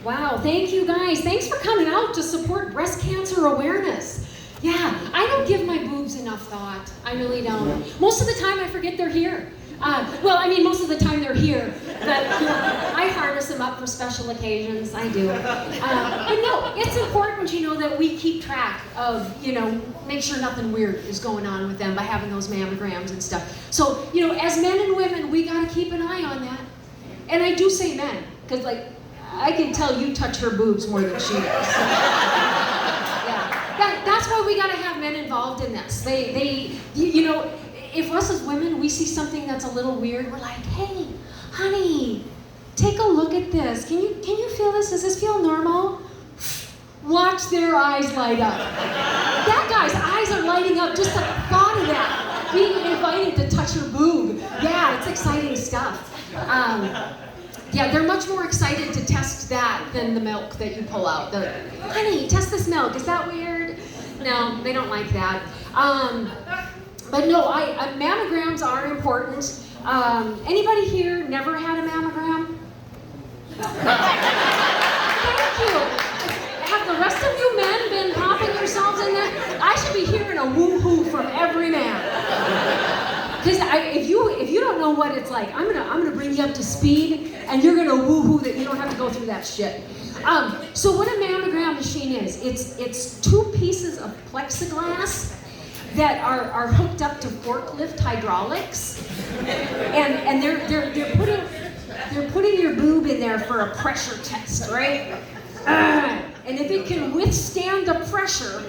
Wow, thank you guys. Thanks for coming out to support breast cancer awareness. Yeah, I don't give my boobs enough thought. I really don't. Most of the time I forget they're here. Most of the time they're here, but I harness them up for special occasions. I do. But no, it's important, that we keep track of, make sure nothing weird is going on with them by having those mammograms and stuff. So, as men and women, we got to keep an eye on that. And I do say men, because, I can tell you touch her boobs more than she does. That's why we got to have men involved in this. If us as women, we see something that's a little weird, we're like, hey, honey, take a look at this. Can you feel this? Does this feel normal? Watch their eyes light up. That guy's eyes are lighting up just at the thought of that. Being invited to touch her boob. Yeah, it's exciting stuff. They're much more excited to test that than the milk that you pull out. Honey, test this milk. Is that weird? No, they don't like that. But no, mammograms are important. Anybody here never had a mammogram? Thank you. Have the rest of you men been popping yourselves in there? I should be hearing a woo-hoo from every man. Because if you don't know what it's like, I'm gonna bring you up to speed, and you're gonna woo-hoo that you don't have to go through that shit. So what a mammogram machine is, it's two pieces of plexiglass that are hooked up to forklift hydraulics, and they're putting your boob in there for a pressure test, right? And if it can withstand the pressure,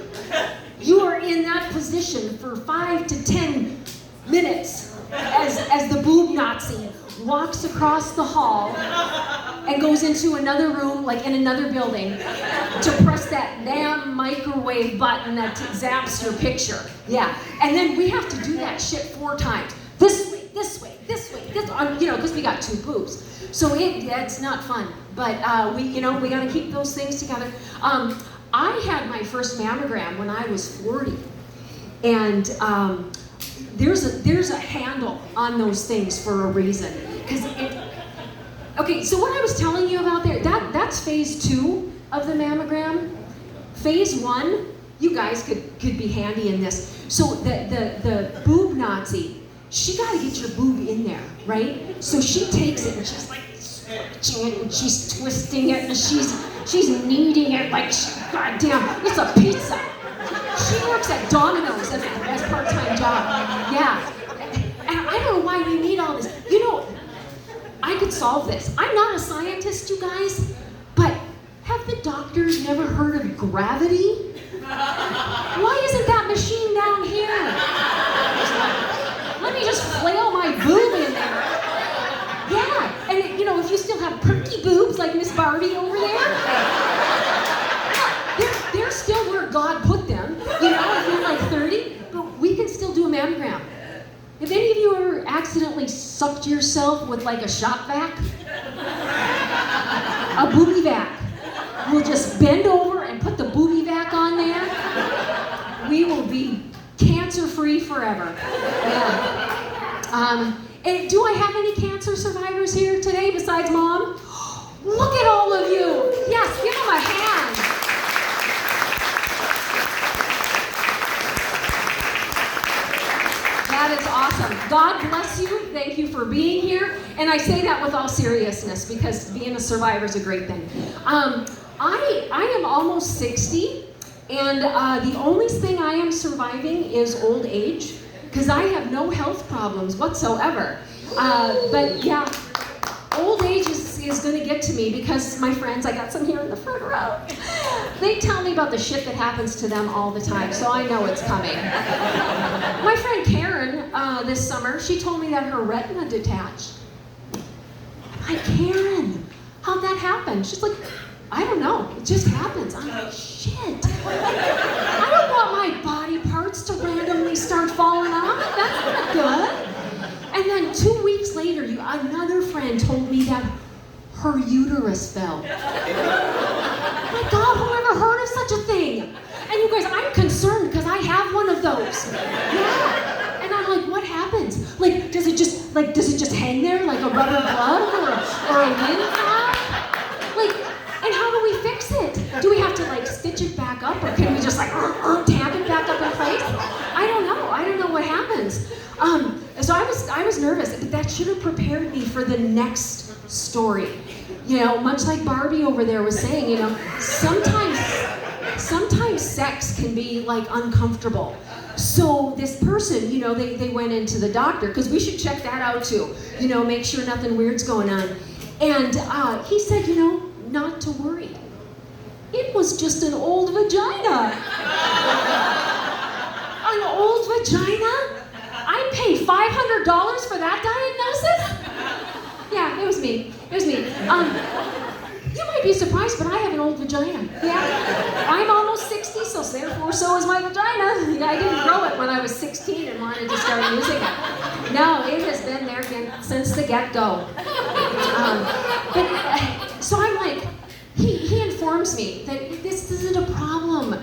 you are in that position for 5 to 10 minutes as the boob Nazi walks across the hall and goes into another room, like in another building, to press that damn microwave button that zaps your picture. Yeah, and then we have to do that shit 4 times. This way, this way, this way, this, because we got 2 boobs. So it's not fun, but we got to keep those things together. I had my first mammogram when I was 40, and there's a handle on those things for a reason. Okay, so what I was telling you about there, that's phase 2 of the mammogram. Phase 1, you guys could be handy in this. So the boob Nazi, she got to get your boob in there, right? So she takes it and she's like stretching it and she's twisting it and she's kneading it like, goddamn, it's a pizza. She works at Domino's as a part-time job. Yeah. And I don't know why we need all this. I could solve this. I'm not a scientist, you guys, but have the doctors never heard of gravity? Why isn't that machine down here? Let me just flail my boob in there. Yeah, and if you still have perky boobs like Miss Barbie over there, they're still where God put them, if you're like 30, but we can still do a mammogram. Have any of you ever accidentally sucked yourself with like a shop vac? A booby vac. We'll just bend over and put the booby vac on there. We will be cancer-free forever. Yeah. And do I have any cancer survivors here today besides Mom? Look at all of you. Yes, give them a hand. That is awesome. God bless you. Thank you for being here. And I say that with all seriousness because being a survivor is a great thing. I am almost 60, and the only thing I am surviving is old age because I have no health problems whatsoever. But yeah, old age is going to get to me because my friends, I got some here in the front row, they tell me about the shit that happens to them all the time, so I know it's coming. My friend Karen, this summer, she told me that her retina detached. I'm like, Karen, how'd that happen? She's like, I don't know, it just happens. I'm like, shit. I don't want my body parts to randomly start falling off. That's not good. And then 2 weeks later, another friend told me that her uterus fell. My God, whoever heard of such a thing? And you guys, I'm concerned because I have one of those. Yeah. And I'm like, what happens? Like, does it just hang there like a rubber glove or a wind flap? Like, and how should have prepared me for the next story. You know, much like Barbie over there was saying, you know, sometimes sex can be like uncomfortable. So this person, you know, they went into the doctor, because we should check that out too, you know, make sure nothing weird's going on. And he said, you know, not to worry. It was just an old vagina. An old vagina? I paid $500 for that diagnosis? Yeah, it was me. It was me. You might be surprised, but I have an old vagina. Yeah. I'm almost 60, so therefore so is my vagina. I didn't grow it when I was 16 and wanted to start using it. No, it has been there since the get-go. So I'm like, he informs me that this isn't a problem.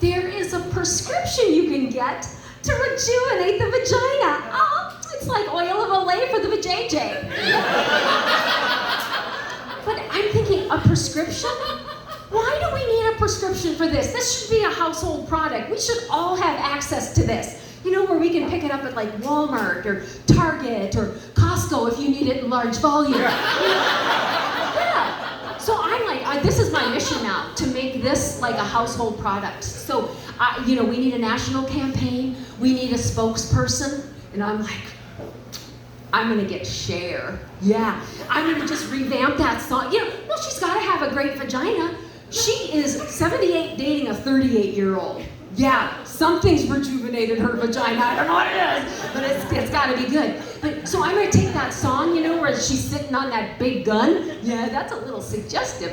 There is a prescription you can get to rejuvenate the vagina. Oh, it's like oil of Olay for the vajayjay. But I'm thinking, a prescription? Why do we need a prescription for this? This should be a household product. We should all have access to this. You know, where we can pick it up at like Walmart or Target or Costco if you need it in large volume. Yeah. So I'm like, this is my mission now, to make this like a household product. So, you know, we need a national campaign. We need a spokesperson. And I'm like, I'm gonna get Cher. Yeah, I'm gonna just revamp that song. You know, well, she's gotta have a great vagina. She is 78 dating a 38-year-old. Yeah, something's rejuvenated her vagina. I don't know what it is, but it's gotta be good. But so I'm gonna take that song, you know, where she's sitting on that big gun. Yeah, that's a little suggestive.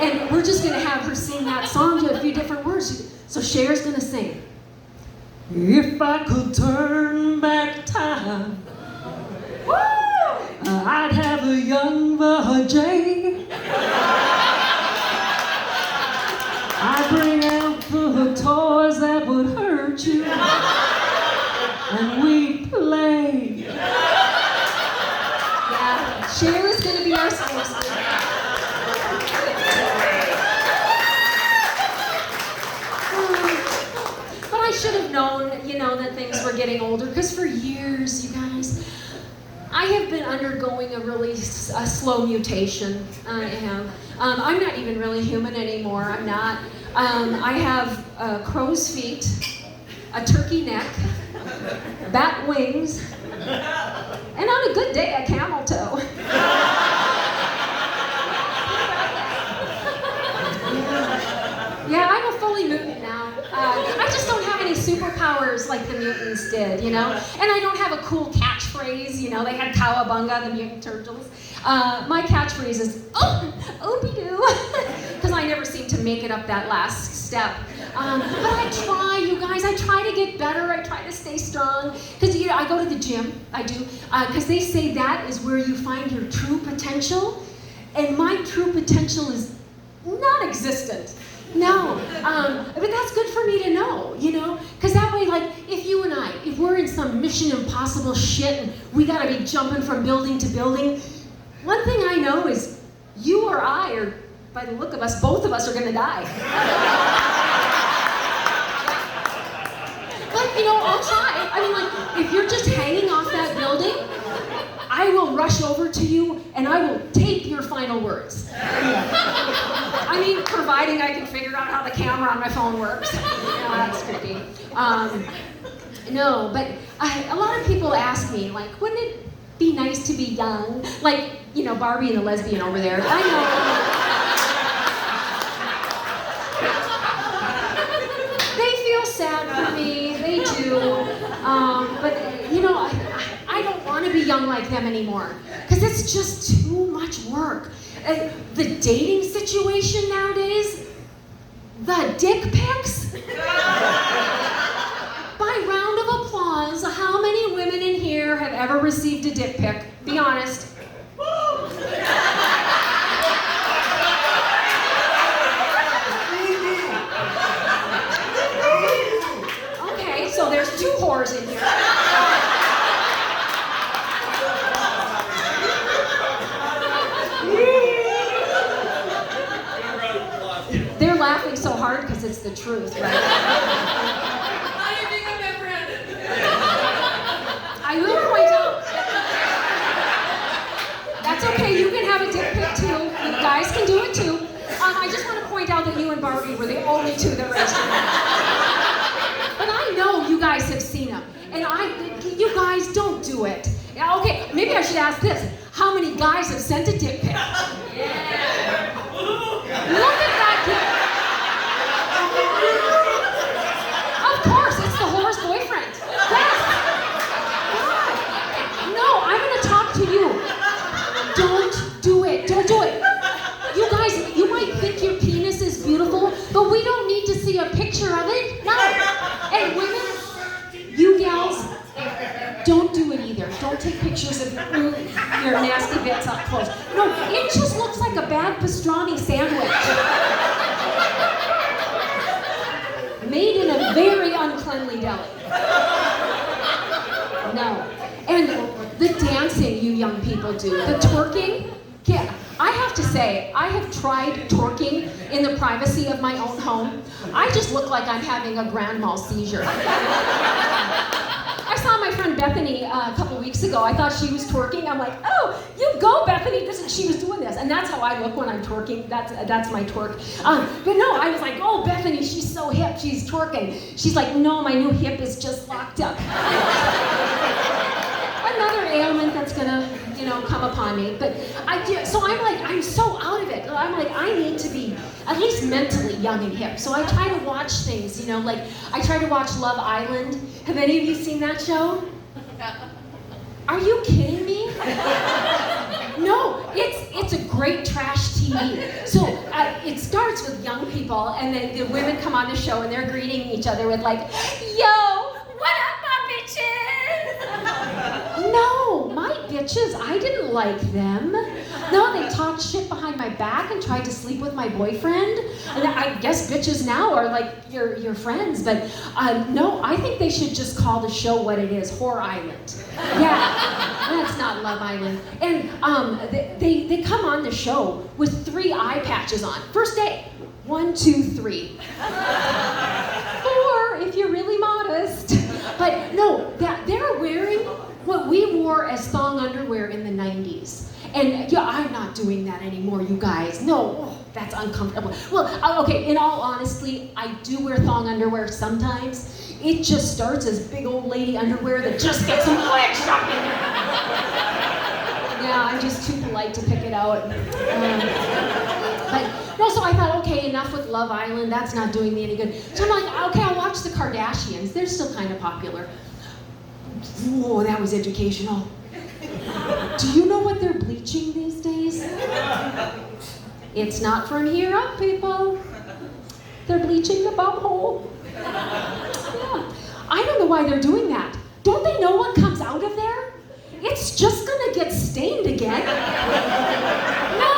And we're just gonna have her sing that song to a few different words. So Cher's gonna sing. If I could turn back time, woo! I'd have a young vajay. I'd bring out the toys that would hurt you, and we'd play. Yeah, Cher is going to be our spokesman. But I should have known, you know, that things were getting older, because for years, you guys, I have been undergoing a really slow mutation. I have. I'm not even really human anymore. I'm not. I have crow's feet, a turkey neck, bat wings, and on a good day, a camel toe. Yeah, I'm a fully mutant now. I just don't have any superpowers like the mutants did, you know? And I don't have a cool catchphrase, you know? They had Cowabunga, the Mutant Turtles. My catchphrase is, oh, oopie-doo, because I never seem to make it up that last step. But I try, you guys, I try to get better, I try to stay strong, because you know, I go to the gym, I do, because they say that is where you find your true potential, and my true potential is non-existent. No, but that's good for me to know, you know? Because that way, like, if you and I, if we're in some Mission Impossible shit and we gotta be jumping from building to building, one thing I know is you or I, or by the look of us, both of us are gonna die. But, you know, I'll try. I mean, like, if you're just hanging off that building, I will rush over to you and I will tape your final words. I mean, providing I can figure out how the camera on my phone works. No, that's tricky. No, but a lot of people ask me, like, wouldn't it be nice to be young? Like, you know, Barbie and the lesbian over there. I know. They feel sad for me. They do. But, you know, I don't want to be young like them anymore, because it's just too much work. The dating situation nowadays, the dick pics. By round of applause, how many women in here have ever received a dick pic? Be honest. Okay, so there's two whores in here. They're laughing so hard because it's the truth, right? I will too. I just want to point out that you and Barbie were the only two that raised your hand. But I know you guys have seen them. And you guys don't do it. Yeah, okay, maybe I should ask this. How many guys have sent a dick pic? Yeah. Look at that kid. Of course, it's the whore's boyfriend. Yes. No, I'm going to talk to you. Don't do it. Don't do it. You guys, you might think your penis is beautiful, but we don't need to see a picture of it. No. And women, you gals, don't do it either. Don't take pictures of your nasty bits up close. No, it just looks like a bad pastrami sandwich. Made in a very uncleanly deli. No. And the dancing you young people do, the twerking, yeah. I have to say, I have tried twerking in the privacy of my own home. I just look like I'm having a grand mal seizure. I saw my friend Bethany a couple weeks ago. I thought she was twerking. I'm like, oh, you go, Bethany. She was doing this. And that's how I look when I'm twerking. That's my twerk. But no, I was like, oh, Bethany, she's so hip. She's twerking. She's like, no, my new hip is just locked up. Another ailment that's gonna, come upon me. But so I'm like, I'm so out of it. I'm like, I need to be at least mentally young and hip. So I try to watch things, like I try to watch Love Island. Have any of you seen that show? Are you kidding me? No, it's a great trash TV. So it starts with young people, and then the women come on the show, and they're greeting each other with like, yo, what up, my bitches? No, my bitches, I didn't like them. No, they talked shit behind my back and tried to sleep with my boyfriend. And I guess bitches now are like your friends, but no, I think they should just call the show what it is, Whore Island. Yeah, that's not Love Island. And they come on the show with 3 eye patches on. First day, 1, 2, 3. 4 if you're really modest. But no, they're wearing what we wore as thong underwear in the 90s. And yeah, I'm not doing that anymore, you guys. No, that's uncomfortable. Well, okay, in all honesty, I do wear thong underwear sometimes. It just starts as big old lady underwear that just gets some leg stuck in there. Yeah, I'm just too polite to pick it out. But no, so I thought, okay, enough with Love Island. That's not doing me any good. So I'm like, okay, I'll watch the Kardashians. They're still kind of popular. Whoa, that was educational. Do you know what they're bleaching these days? It's not from here up, people. They're bleaching the bum hole. Yeah. I don't know why they're doing that. Don't they know what comes out of there? It's just gonna get stained again. No,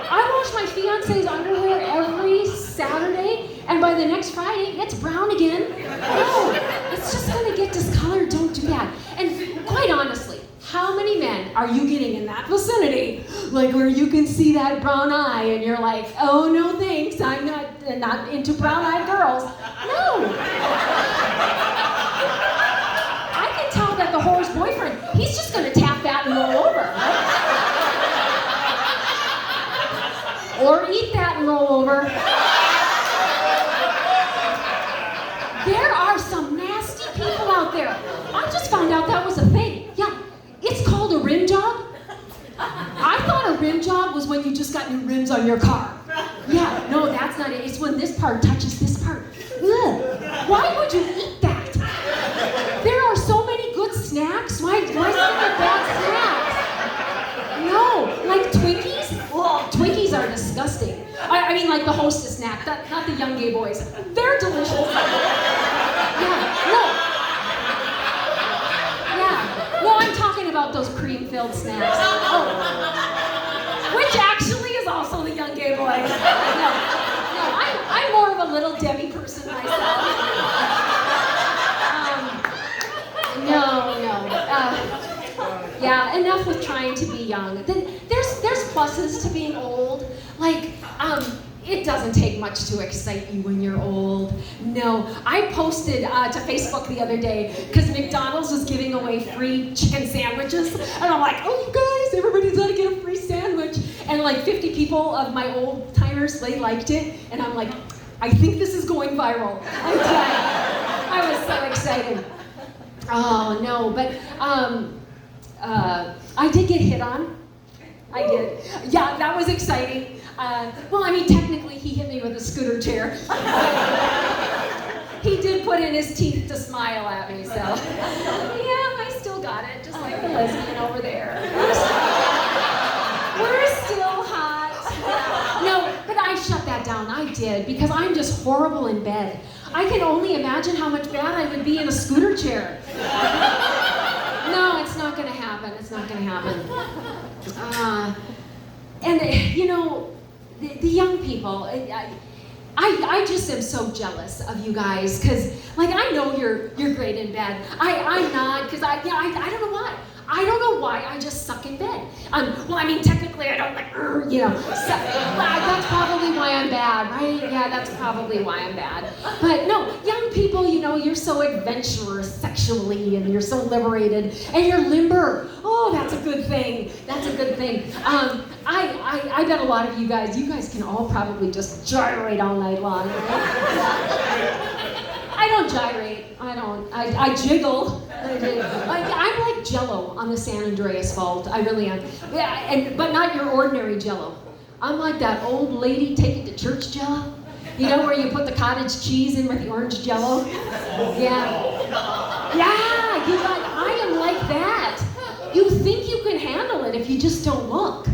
I wash my fiance's underwear every Saturday, and by the next Friday, it's brown again. No, it's just gonna get discolored. Don't do that. And quite honestly, how many men are you getting in that vicinity, like where you can see that brown eye and you're like, oh no thanks, I'm not into brown-eyed girls. No. I can tell that the whore's boyfriend, he's just gonna tap that and roll over, right? Or eat that and roll over. There are some nasty people out there. I just found out that was a thing. Yeah, it's called a rim job. I thought a rim job was when you just got new rims on your car. Yeah, no, that's not it. It's when this part touches this part. Ugh. Why would you eat that? There are so many good snacks. Why is there bad snacks? No, like Twinkies? Oh, Twinkies are disgusting. I mean, like the Hostess snack, not the young gay boys. They're delicious. Yeah, no. No, I'm talking about those cream-filled snacks. Oh. Which actually is also the young gay boys. No, I'm more of a little Debbie person myself. Yeah, enough with trying to be young. There's pluses to being old. Like, it doesn't take much to excite you when you're old. No, I posted to Facebook the other day because McDonald's was giving away free chicken sandwiches, and I'm like, oh, you guys, everybody's gonna get a free sandwich. And like 50 people of my old time parents, they liked it, and I'm like, I think this is going viral. I'm dying. I was so excited. Oh no, but I did get hit on. I did. Yeah, that was exciting. Well, I mean, technically he hit me with a scooter chair. He did put in his teeth to smile at me, so. Yeah, I still got it, just like the lesbian over there. We're still hot. No, but I shut that down. I did, because I'm just horrible in bed. I can only imagine how much bad I would be in a scooter chair. No, it's not gonna happen. It's not gonna happen. And you know, the young people, I just am so jealous of you guys, because like I know you're great in bed. I'm not, because I don't know why. I don't know why I just suck in bed. Well, I mean, technically I don't like, you know, that's probably why I'm bad, right? Yeah, that's probably why I'm bad. But no, young people, you know, you're so adventurous sexually, and you're so liberated, and you're limber. Oh, that's a good thing. That's a good thing. I bet a lot of you guys can all probably just gyrate all night long. I don't gyrate. I jiggle. I'm like Jell-O on the San Andreas Fault. I really am. Yeah, but not your ordinary Jell-O. I'm like that old lady taking to church Jell-O. You know, where you put the cottage cheese in with the orange Jell-O? Yeah. Yeah, I am like that. You think you can handle it if you just don't look.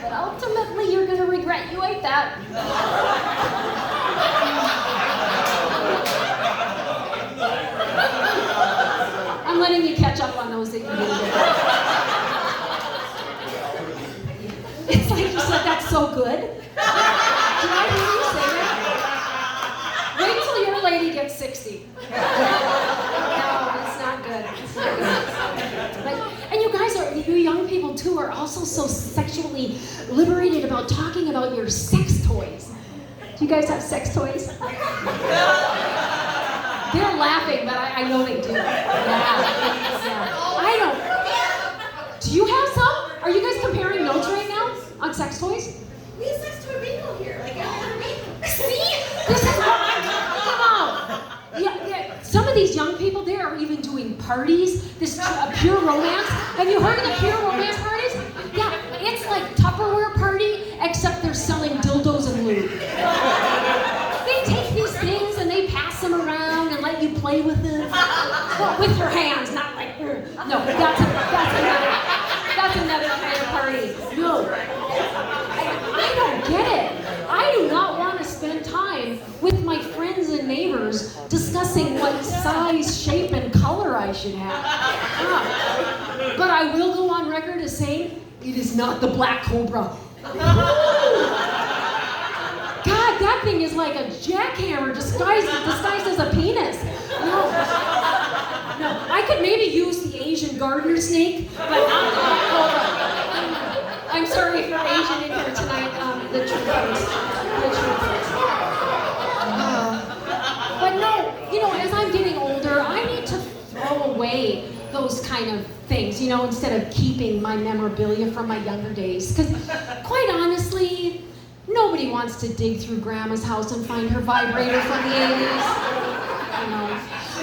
But ultimately, you're going to regret you ate that. I'm letting you catch up on those that you didn't get. It's like you said, that's so good. Did I hear you say that? Wait till your lady gets 60. No, it's not good. It's not good. And you guys you young people too, are also so sexually liberated about talking about your sex toys. Do you guys have sex toys? They're laughing, but I know they do. Yeah. I don't. Do you have some? Are you guys comparing notes right now on sex toys? We have sex toy bingo here. Like, see? This is what I'm talking about. Yeah. Some of these young people, they are even doing parties. This pure romance. Have you heard of the pure romance parties? Yeah, it's like Tupperware party, except they're selling dildos and lube. They take these things and they pass them around and let you play with them. Well, with your hands, not like, no, that's another kind of party. No, I don't get it. I do not want to spend time with my friends and neighbors discussing what size, shape, and color I should have. But I will go on record as saying, it is not the black cobra. God, that thing is like a jackhammer disguised as a penis. No, I could maybe use the Asian gardener snake, but not the black cobra. I'm sorry if you're Asian in here tonight. The truth is. But no, you know, as I'm getting older, I need to throw away those kind of things, you know, instead of keeping my memorabilia from my younger days. Because quite honestly, nobody wants to dig through Grandma's house and find her vibrator from the 80s. You know.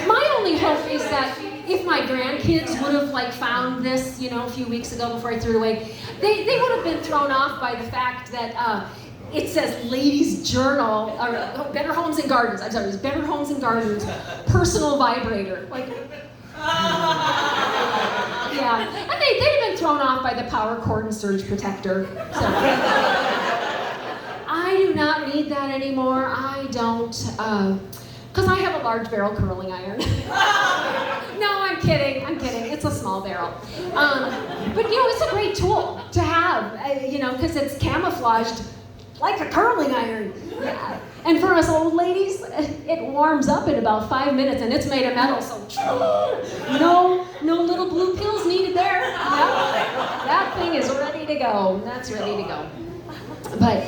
My only hope is that if my grandkids would have like found this, you know, a few weeks ago before I threw it away, they would have been thrown off by the fact that it says Ladies Journal, or Better Homes and Gardens. I'm sorry, it's Better Homes and Gardens personal vibrator. Like, yeah, and they'd have been thrown off by the power cord and surge protector. So. I do not need that anymore. I don't, because I have a large barrel curling iron. No, I'm kidding. It's a small barrel. But you know, it's a great tool to have, you know, because it's camouflaged like a curling iron. Yeah. And for us old ladies, it warms up in about 5 minutes, and it's made of metal, so no little blue pills needed there. No, that thing is ready to go. That's ready to go. But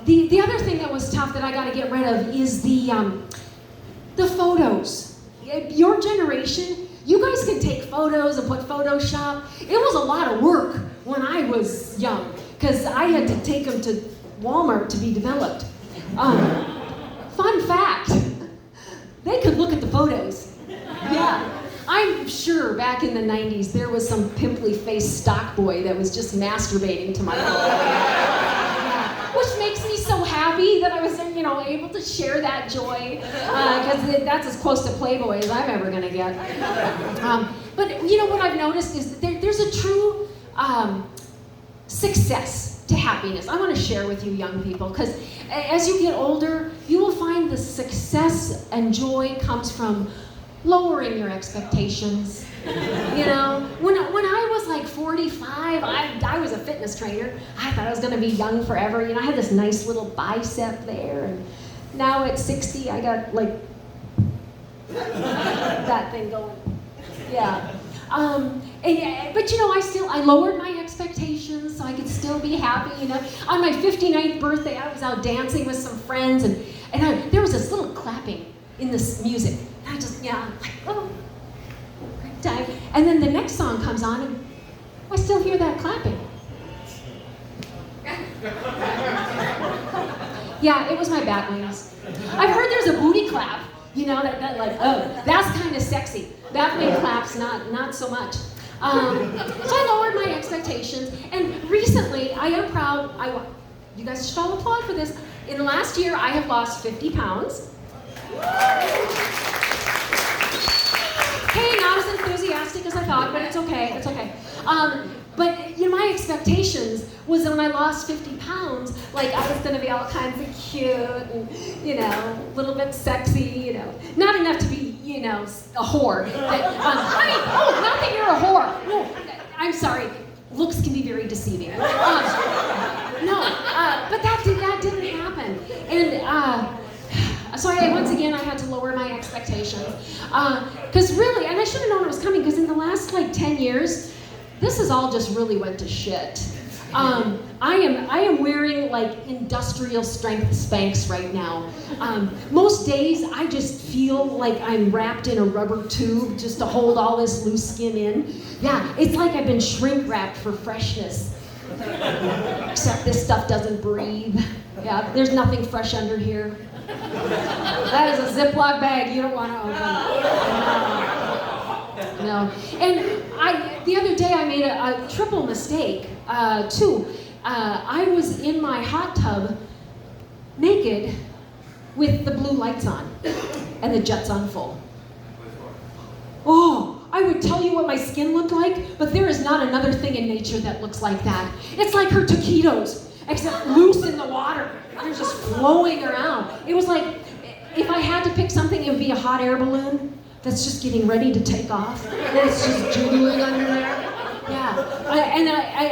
the other thing that was tough that I got to get rid of is the photos. Your generation, you guys can take photos and put Photoshop. It was a lot of work when I was young. because I had to take them to Walmart to be developed. Fun fact, they could look at the photos. Yeah. I'm sure back in the 90s there was some pimply-faced stock boy that was just masturbating to my photo. Yeah. Which makes me so happy that I was, able to share that joy, because that's as close to Playboy as I'm ever gonna get. But what I've noticed is that there's a true success to happiness. I want to share with you young people, because as you get older, you will find the success and joy comes from lowering your expectations. When I was like 45, I was a fitness trainer. I thought I was going to be young forever. I had this nice little bicep there, and now at 60, I got like that thing going. Yeah. But I lowered my expectations so I could still be happy. On my 59th birthday, I was out dancing with some friends, and there was this little clapping in this music. And I just, like, oh, great time. And then the next song comes on, and I still hear that clapping. Yeah, it was my bat wings. I've heard there's a booty clap. That like, oh, that's kind of sexy. That wing claps, not so much. So I lowered my expectations, and recently I am proud. You guys should all applaud for this. In the last year, I have lost 50 pounds. Hey, not as enthusiastic as I thought, but it's okay. It's okay. But my expectations was that when I lost 50 pounds, like I was gonna be all kinds of cute and, a little bit sexy, not enough to be, a whore. Not that you're a whore. No, I'm sorry. Looks can be very deceiving. But that didn't happen. And so once again, I had to lower my expectations. Because really, and I should have known it was coming, because in the last 10 years, this has all just really went to shit. I am wearing industrial strength Spanx right now. Most days I just feel like I'm wrapped in a rubber tube just to hold all this loose skin in. Yeah, it's like I've been shrink wrapped for freshness. Except this stuff doesn't breathe. Yeah, there's nothing fresh under here. That is a Ziploc bag you don't want to open. No. And the other day I made a triple mistake, too. I was in my hot tub naked with the blue lights on and the jets on full. Oh, I would tell you what my skin looked like, but there is not another thing in nature that looks like that. It's like her taquitos, except loose in the water. They're just flowing around. It was like, if I had to pick something, it would be a hot air balloon that's just getting ready to take off. And it's just jiggling under there. Yeah.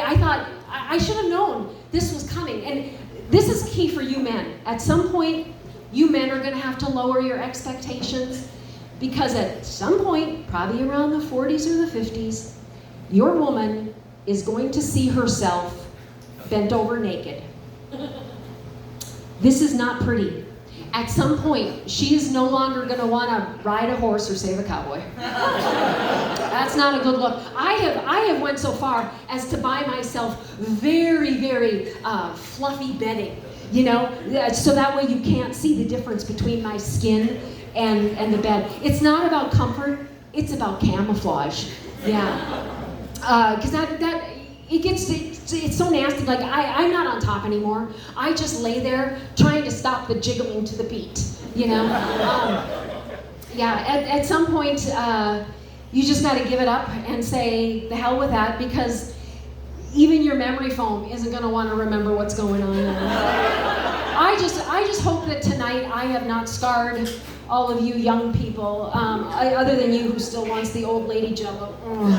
I thought, I should have known this was coming. And this is key for you men. At some point, you men are going to have to lower your expectations, because at some point, probably around the 40s or the 50s, your woman is going to see herself bent over naked. This is not pretty. At some point, she is no longer going to want to ride a horse or save a cowboy. That's not a good look. I have went so far as to buy myself very, very fluffy bedding, so that way you can't see the difference between my skin and the bed. It's not about comfort, it's about camouflage. Yeah. Because it's so nasty. I'm not on top anymore. I just lay there trying to stop the jiggling to the beat, at some point, you just got to give it up and say, the hell with that, because even your memory foam isn't going to want to remember what's going on. I just hope that tonight I have not scarred all of you young people, other than you who still wants the old lady Jell-O.